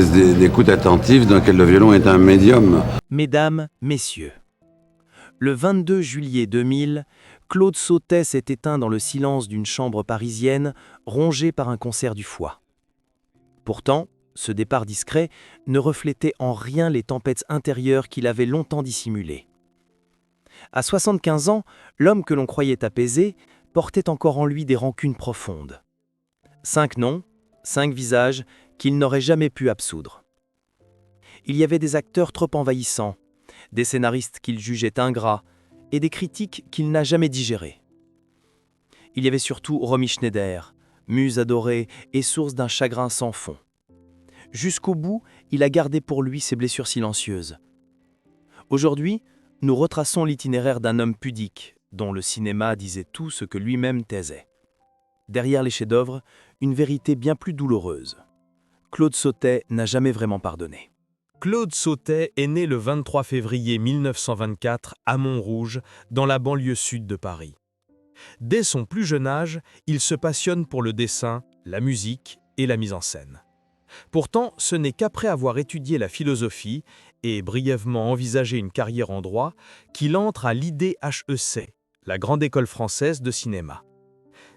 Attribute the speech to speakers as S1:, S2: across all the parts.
S1: D'écoute attentive dans lequel le violon est un médium.
S2: Mesdames, Messieurs, le 22 juillet 2000, Claude Sautet s'est éteint dans le silence d'une chambre parisienne rongée par un cancer du foie. Pourtant, ce départ discret ne reflétait en rien les tempêtes intérieures qu'il avait longtemps dissimulées. À 75 ans, l'homme que l'on croyait apaisé portait encore en lui des rancunes profondes. 5 noms, 5 visages qu'il n'aurait jamais pu absoudre. Il y avait des acteurs trop envahissants, des scénaristes qu'il jugeait ingrats et des critiques qu'il n'a jamais digérés. Il y avait surtout Romy Schneider, muse adorée et source d'un chagrin sans fond. Jusqu'au bout, il a gardé pour lui ses blessures silencieuses. Aujourd'hui, nous retraçons l'itinéraire d'un homme pudique, dont le cinéma disait tout ce que lui-même taisait. Derrière les chefs-d'œuvre, une vérité bien plus douloureuse. Claude Sautet n'a jamais vraiment pardonné.
S3: Claude Sautet est né le 23 février 1924 à Montrouge, dans la banlieue sud de Paris. Dès son plus jeune âge, il se passionne pour le dessin, la musique et la mise en scène. Pourtant, ce n'est qu'après avoir étudié la philosophie et brièvement envisagé une carrière en droit qu'il entre à l'IDHEC, la grande école française de cinéma.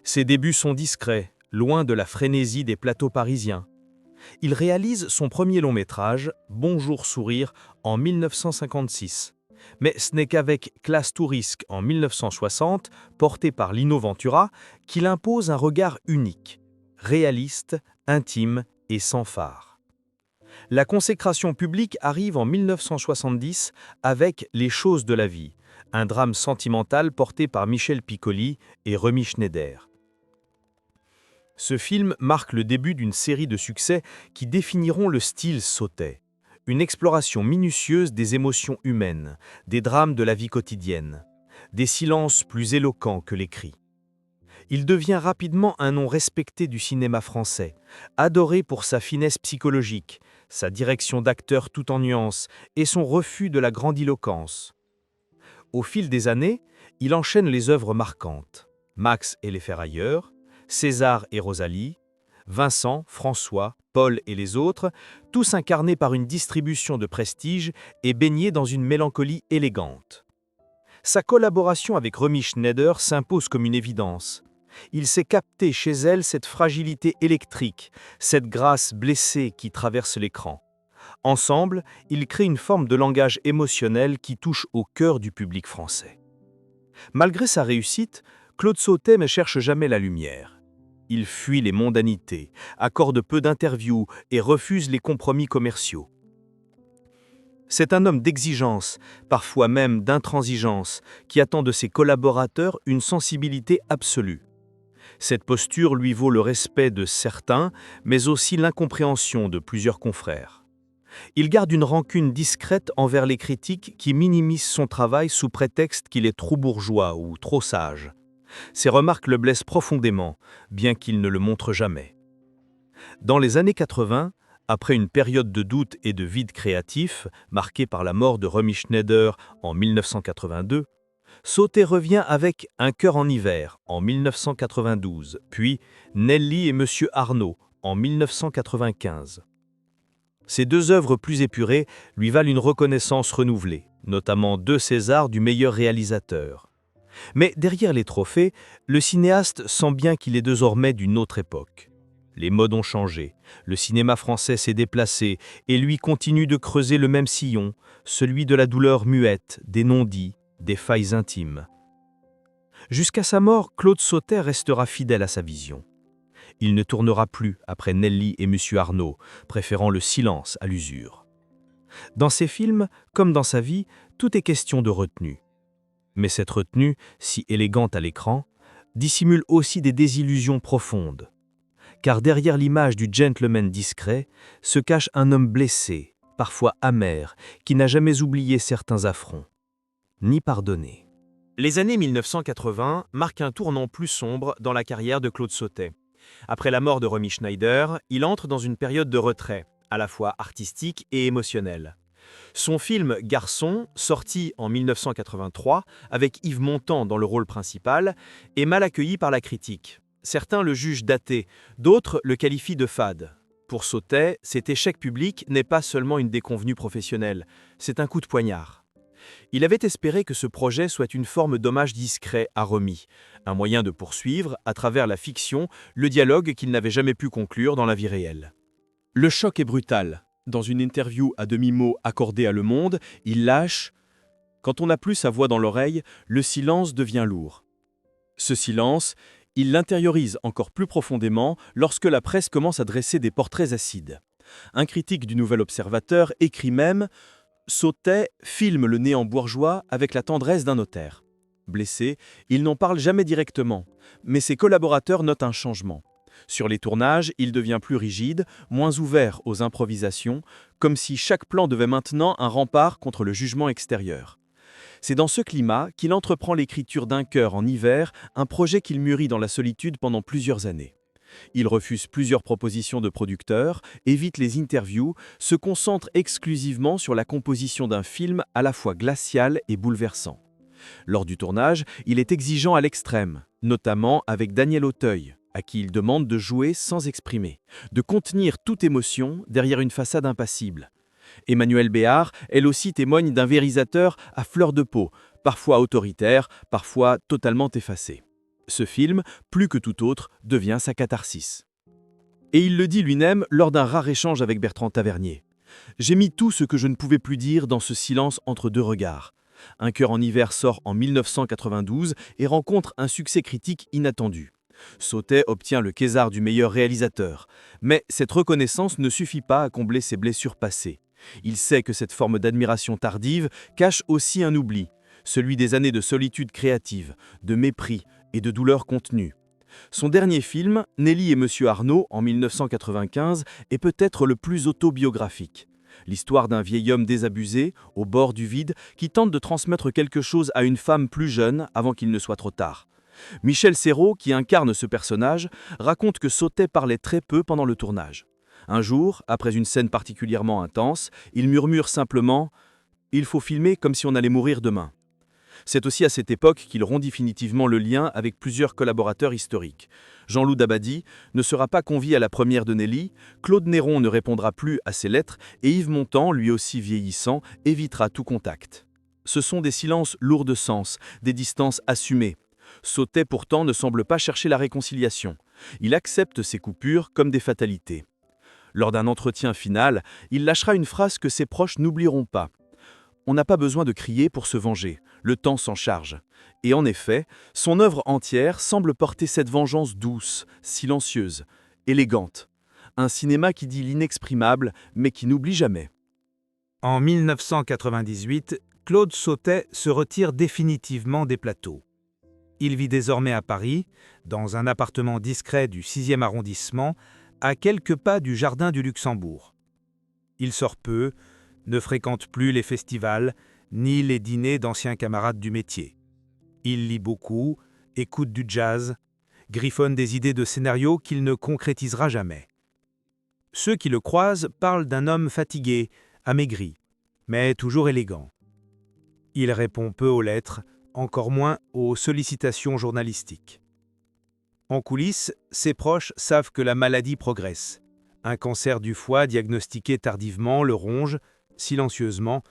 S3: Ses débuts sont discrets, loin de la frénésie des plateaux parisiens. Il réalise son premier long-métrage, Bonjour Sourire, en 1956. Mais ce n'est qu'avec Classe to Risque en 1960, porté par Lino Ventura, qu'il impose un regard unique, réaliste, intime et sans phare. La consécration publique arrive en 1970 avec Les choses de la vie, un drame sentimental porté par Michel Piccoli et Romy Schneider. Ce film marque le début d'une série de succès qui définiront le style Sautet. Une exploration minutieuse des émotions humaines, des drames de la vie quotidienne, des silences plus éloquents que les cris. Il devient rapidement un nom respecté du cinéma français, adoré pour sa finesse psychologique, sa direction d'acteur tout en nuances et son refus de la grandiloquence. Au fil des années, il enchaîne les œuvres marquantes. Max et les Ferrailleurs, César et Rosalie, Vincent, François, Paul et les autres, tous incarnés par une distribution de prestige et baignés dans une mélancolie élégante. Sa collaboration avec Romy Schneider s'impose comme une évidence. Il sait capter chez elle cette fragilité électrique, cette grâce blessée qui traverse l'écran. Ensemble, ils créent une forme de langage émotionnel qui touche au cœur du public français. Malgré sa réussite, Claude Sautet ne cherche jamais la lumière. Il fuit les mondanités, accorde peu d'interviews et refuse les compromis commerciaux. C'est un homme d'exigence, parfois même d'intransigeance, qui attend de ses collaborateurs une sensibilité absolue. Cette posture lui vaut le respect de certains, mais aussi l'incompréhension de plusieurs confrères. Il garde une rancune discrète envers les critiques qui minimisent son travail sous prétexte qu'il est trop bourgeois ou trop sage. Ces remarques le blessent profondément, bien qu'il ne le montre jamais. Dans les années 80, après une période de doute et de vide créatif, marquée par la mort de Romy Schneider en 1982, Sautet revient avec Un cœur en hiver en 1992, puis Nelly et Monsieur Arnaud en 1995. Ces deux œuvres plus épurées lui valent une reconnaissance renouvelée, notamment 2 Césars du meilleur réalisateur. Mais derrière les trophées, le cinéaste sent bien qu'il est désormais d'une autre époque. Les modes ont changé, le cinéma français s'est déplacé et lui continue de creuser le même sillon, celui de la douleur muette, des non-dits, des failles intimes. Jusqu'à sa mort, Claude Sautet restera fidèle à sa vision. Il ne tournera plus après Nelly et Monsieur Arnaud, préférant le silence à l'usure. Dans ses films, comme dans sa vie, tout est question de retenue. Mais cette retenue, si élégante à l'écran, dissimule aussi des désillusions profondes. Car derrière l'image du gentleman discret se cache un homme blessé, parfois amer, qui n'a jamais oublié certains affronts, ni pardonné. Les années 1980 marquent un tournant plus sombre dans la carrière de Claude Sautet. Après la mort de Romy Schneider, il entre dans une période de retrait, à la fois artistique et émotionnelle. Son film Garçon, sorti en 1983, avec Yves Montand dans le rôle principal, est mal accueilli par la critique. Certains le jugent daté, d'autres le qualifient de fade.
S2: Pour Sautet, cet échec public n'est pas seulement une déconvenue professionnelle, c'est un coup de poignard. Il avait espéré que ce projet soit une forme d'hommage discret à Romy, un moyen de poursuivre, à travers la fiction, le dialogue qu'il n'avait jamais pu conclure dans la vie réelle. Le choc est brutal. Dans une interview à demi-mot accordée à Le Monde, il lâche « Quand on n'a plus sa voix dans l'oreille, le silence devient lourd. » Ce silence, il l'intériorise encore plus profondément lorsque la presse commence à dresser des portraits acides. Un critique du Nouvel Observateur écrit même « Sautet filme le néant bourgeois avec la tendresse d'un notaire. » Blessé, il n'en parle jamais directement, mais ses collaborateurs notent un changement. Sur les tournages, il devient plus rigide, moins ouvert aux improvisations, comme si chaque plan devait maintenant un rempart contre le jugement extérieur. C'est dans ce climat qu'il entreprend l'écriture d'Un cœur en hiver, un projet qu'il mûrit dans la solitude pendant plusieurs années. Il refuse plusieurs propositions de producteurs, évite les interviews, se concentre exclusivement sur la composition d'un film à la fois glacial et bouleversant. Lors du tournage, il est exigeant à l'extrême, notamment avec Daniel Auteuil, à qui il demande de jouer sans exprimer, de contenir toute émotion derrière une façade impassible. Emmanuelle Béard, elle aussi témoigne d'un réalisateur à fleur de peau, parfois autoritaire, parfois totalement effacé. Ce film, plus que tout autre, devient sa catharsis. Et il le dit lui-même lors d'un rare échange avec Bertrand Tavernier. « J'ai mis tout ce que je ne pouvais plus dire dans ce silence entre deux regards. Un cœur en hiver sort en 1992 et rencontre un succès critique inattendu. Sautet obtient le César du meilleur réalisateur. Mais cette reconnaissance ne suffit pas à combler ses blessures passées. Il sait que cette forme d'admiration tardive cache aussi un oubli, celui des années de solitude créative, de mépris et de douleur contenue. Son dernier film, Nelly et Monsieur Arnaud, en 1995, est peut-être le plus autobiographique. L'histoire d'un vieil homme désabusé, au bord du vide, qui tente de transmettre quelque chose à une femme plus jeune avant qu'il ne soit trop tard. Michel Serrault, qui incarne ce personnage, raconte que Sautet parlait très peu pendant le tournage. Un jour, après une scène particulièrement intense, il murmure simplement « Il faut filmer comme si on allait mourir demain ». C'est aussi à cette époque qu'il rompt définitivement le lien avec plusieurs collaborateurs historiques. Jean-Loup Dabadi ne sera pas convié à la première de Nelly, Claude Néron ne répondra plus à ses lettres et Yves Montand, lui aussi vieillissant, évitera tout contact. Ce sont des silences lourds de sens, des distances assumées. Sautet pourtant ne semble pas chercher la réconciliation. Il accepte ces coupures comme des fatalités. Lors d'un entretien final, il lâchera une phrase que ses proches n'oublieront pas. On n'a pas besoin de crier pour se venger, le temps s'en charge. Et en effet, son œuvre entière semble porter cette vengeance douce, silencieuse, élégante. Un cinéma qui dit l'inexprimable, mais qui n'oublie jamais.
S4: En 1998, Claude Sautet se retire définitivement des plateaux. Il vit désormais à Paris, dans un appartement discret du 6e arrondissement, à quelques pas du Jardin du Luxembourg. Il sort peu, ne fréquente plus les festivals, ni les dîners d'anciens camarades du métier. Il lit beaucoup, écoute du jazz, griffonne des idées de scénarios qu'il ne concrétisera jamais. Ceux qui le croisent parlent d'un homme fatigué, amaigri, mais toujours élégant. Il répond peu aux lettres, encore moins aux sollicitations journalistiques. En coulisses, ses proches savent que la maladie progresse. Un cancer du foie diagnostiqué tardivement le ronge, silencieusement,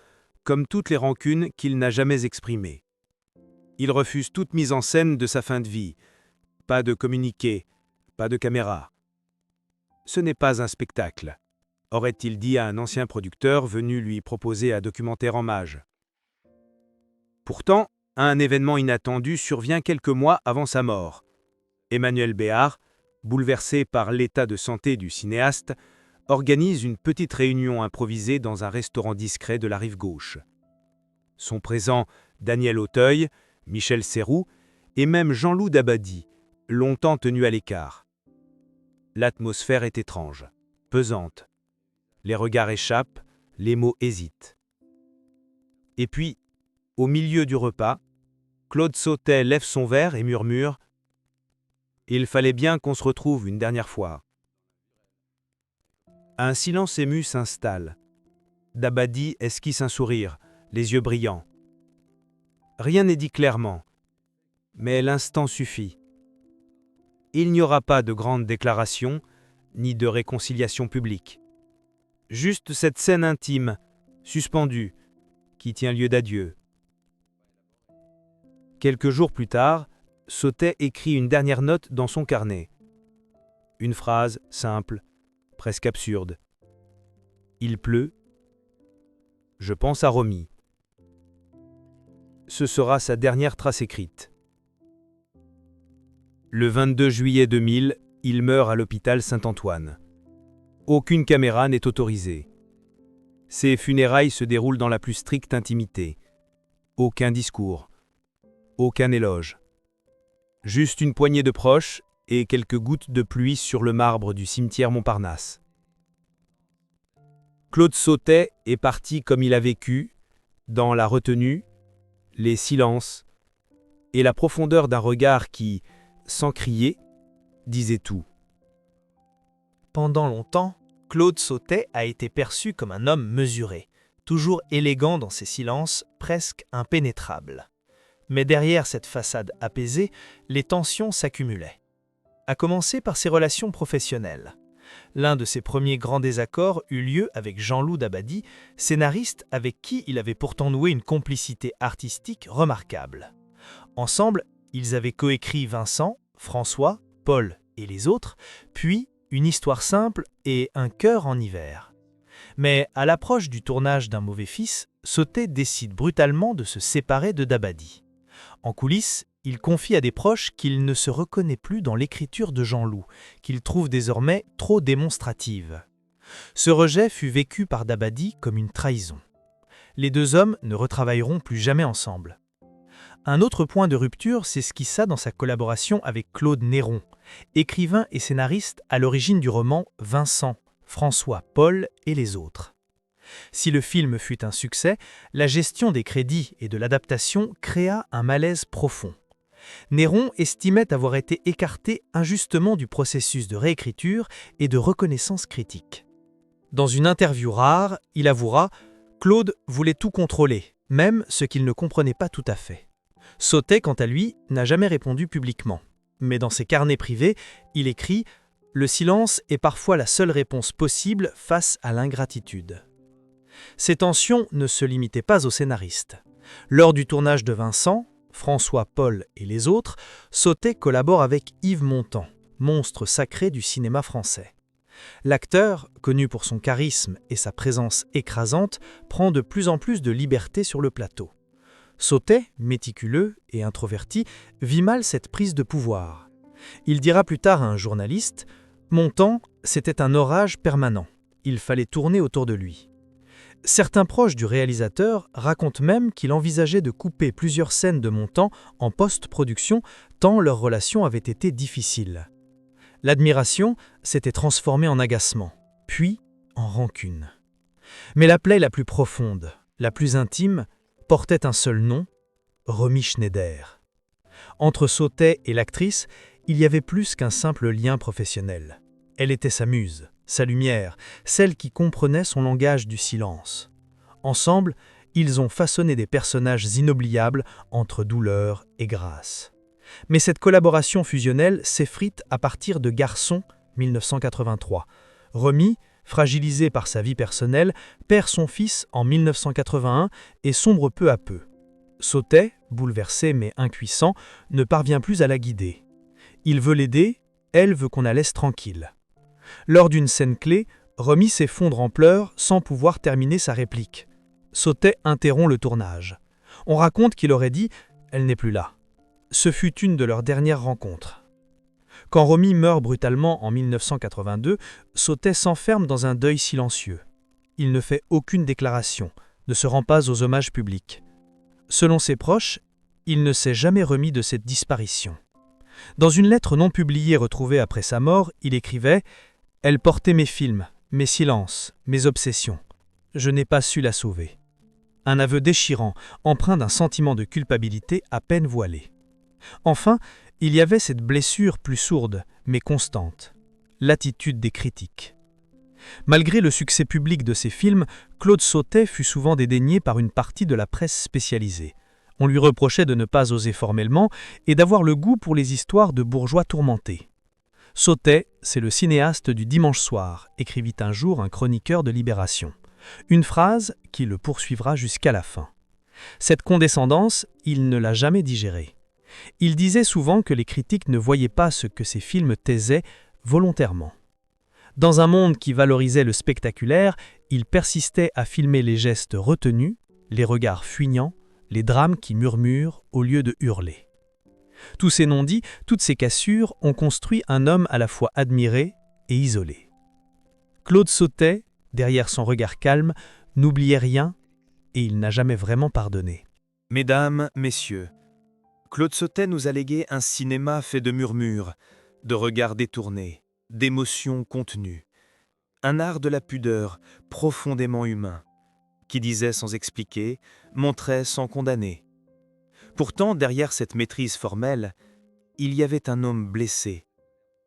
S4: comme toutes les rancunes qu'il n'a jamais exprimées. Il refuse toute mise en scène de sa fin de vie. Pas de communiqué, pas de caméra. Ce n'est pas un spectacle, aurait-il dit à un ancien producteur venu lui proposer un documentaire en mage. Pourtant, un événement inattendu survient quelques mois avant sa mort. Emmanuelle Béard, bouleversée par l'état de santé du cinéaste, organise une petite réunion improvisée dans un restaurant discret de la rive gauche. Sont présents Daniel Auteuil, Michel Serrault et même Jean-Loup Dabadi, longtemps tenu à l'écart. L'atmosphère est étrange, pesante. Les regards échappent, les mots hésitent. Et puis, au milieu du repas, Claude Sautet lève son verre et murmure « Il fallait bien qu'on se retrouve une dernière fois ». Un silence ému s'installe. Dabadi esquisse un sourire, les yeux brillants. Rien n'est dit clairement, mais l'instant suffit. Il n'y aura pas de grande déclaration, ni de réconciliation publique. Juste cette scène intime, suspendue, qui tient lieu d'adieu. Quelques jours plus tard, Sautet écrit une dernière note dans son carnet. Une phrase simple, presque absurde. Il pleut. Je pense à Romy. Ce sera sa dernière trace écrite. Le 22 juillet 2000, il meurt à l'hôpital Saint-Antoine. Aucune caméra n'est autorisée. Ses funérailles se déroulent dans la plus stricte intimité. Aucun discours. Aucun éloge. Juste une poignée de proches et quelques gouttes de pluie sur le marbre du cimetière Montparnasse. Claude Sautet est parti comme il a vécu, dans la retenue, les silences et la profondeur d'un regard qui, sans crier, disait tout.
S5: Pendant longtemps, Claude Sautet a été perçu comme un homme mesuré, toujours élégant dans ses silences, presque impénétrables. Mais derrière cette façade apaisée, les tensions s'accumulaient. À commencer par ses relations professionnelles. L'un de ses premiers grands désaccords eut lieu avec Jean-Loup Dabadi, scénariste avec qui il avait pourtant noué une complicité artistique remarquable. Ensemble, ils avaient coécrit Vincent, François, Paul et les autres, puis Une histoire simple et Un cœur en hiver. Mais à l'approche du tournage d'Un mauvais fils, Sautet décide brutalement de se séparer de Dabadi. En coulisses, il confie à des proches qu'il ne se reconnaît plus dans l'écriture de Jean-Loup, qu'il trouve désormais trop démonstrative. Ce rejet fut vécu par Dabadi comme une trahison. Les deux hommes ne retravailleront plus jamais ensemble. Un autre point de rupture s'esquissa dans sa collaboration avec Claude Néron, écrivain et scénariste à l'origine du roman Vincent, François, Paul et les autres. Si le film fut un succès, la gestion des crédits et de l'adaptation créa un malaise profond. Néron estimait avoir été écarté injustement du processus de réécriture et de reconnaissance critique. Dans une interview rare, il avouera « Claude voulait tout contrôler, même ce qu'il ne comprenait pas tout à fait ». Sautet, quant à lui, n'a jamais répondu publiquement. Mais dans ses carnets privés, il écrit « Le silence est parfois la seule réponse possible face à l'ingratitude ». Ces tensions ne se limitaient pas aux scénaristes. Lors du tournage de Vincent, François, Paul et les autres, Sautet collabore avec Yves Montand, monstre sacré du cinéma français. L'acteur, connu pour son charisme et sa présence écrasante, prend de plus en plus de liberté sur le plateau. Sautet, méticuleux et introverti, vit mal cette prise de pouvoir. Il dira plus tard à un journaliste « Montand, c'était un orage permanent. Il fallait tourner autour de lui. » Certains proches du réalisateur racontent même qu'il envisageait de couper plusieurs scènes de Montand en post-production tant leur relation avait été difficile. L'admiration s'était transformée en agacement, puis en rancune. Mais la plaie la plus profonde, la plus intime, portait un seul nom, Romy Schneider. Entre Sautet et l'actrice, il y avait plus qu'un simple lien professionnel. Elle était sa muse, sa lumière, celle qui comprenait son langage du silence. Ensemble, ils ont façonné des personnages inoubliables entre douleur et grâce. Mais cette collaboration fusionnelle s'effrite à partir de Garçon, 1983. Romy, fragilisée par sa vie personnelle, perd son fils en 1981 et sombre peu à peu. Sautet, bouleversé mais impuissant, ne parvient plus à la guider. Il veut l'aider, elle veut qu'on la laisse tranquille. Lors d'une scène clé, Romy s'effondre en pleurs sans pouvoir terminer sa réplique. Sautet interrompt le tournage. On raconte qu'il aurait dit « Elle n'est plus là ». Ce fut une de leurs dernières rencontres. Quand Romy meurt brutalement en 1982, Sautet s'enferme dans un deuil silencieux. Il ne fait aucune déclaration, ne se rend pas aux hommages publics. Selon ses proches, il ne s'est jamais remis de cette disparition. Dans une lettre non publiée retrouvée après sa mort, il écrivait « Elle portait mes films, mes silences, mes obsessions. Je n'ai pas su la sauver. » Un aveu déchirant, empreint d'un sentiment de culpabilité à peine voilé. Enfin, il y avait cette blessure plus sourde, mais constante, l'attitude des critiques. Malgré le succès public de ses films, Claude Sautet fut souvent dédaigné par une partie de la presse spécialisée. On lui reprochait de ne pas oser formellement et d'avoir le goût pour les histoires de bourgeois tourmentés. Sautet, c'est le cinéaste du dimanche soir, écrivit un jour un chroniqueur de Libération. Une phrase qui le poursuivra jusqu'à la fin. Cette condescendance, il ne l'a jamais digérée. Il disait souvent que les critiques ne voyaient pas ce que ses films taisaient volontairement. Dans un monde qui valorisait le spectaculaire, il persistait à filmer les gestes retenus, les regards fuignants, les drames qui murmurent au lieu de hurler. Tous ces non-dits, toutes ces cassures ont construit un homme à la fois admiré et isolé. Claude Sautet, derrière son regard calme, n'oubliait rien et il n'a jamais vraiment pardonné.
S2: Mesdames, messieurs, Claude Sautet nous a légué un cinéma fait de murmures, de regards détournés, d'émotions contenues. Un art de la pudeur profondément humain, qui disait sans expliquer, montrait sans condamner. Pourtant, derrière cette maîtrise formelle, il y avait un homme blessé,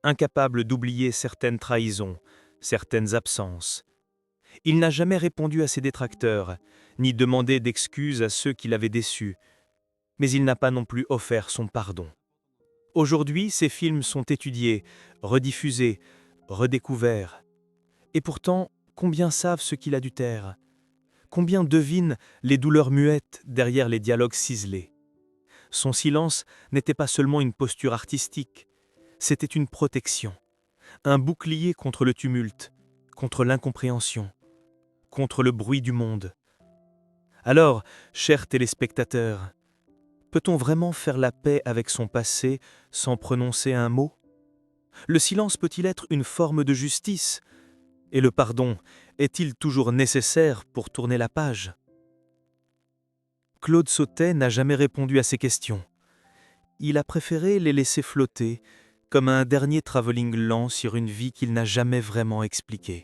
S2: incapable d'oublier certaines trahisons, certaines absences. Il n'a jamais répondu à ses détracteurs, ni demandé d'excuses à ceux qui l'avaient déçu, mais il n'a pas non plus offert son pardon. Aujourd'hui, ses films sont étudiés, rediffusés, redécouverts. Et pourtant, combien savent ce qu'il a dû taire? Combien devinent les douleurs muettes derrière les dialogues ciselés? Son silence n'était pas seulement une posture artistique, c'était une protection, un bouclier contre le tumulte, contre l'incompréhension, contre le bruit du monde. Alors, chers téléspectateurs, peut-on vraiment faire la paix avec son passé sans prononcer un mot? Le silence peut-il être une forme de justice? Et le pardon est-il toujours nécessaire pour tourner la page? Claude Sautet n'a jamais répondu à ces questions. Il a préféré les laisser flotter, comme un dernier travelling lent sur une vie qu'il n'a jamais vraiment expliquée.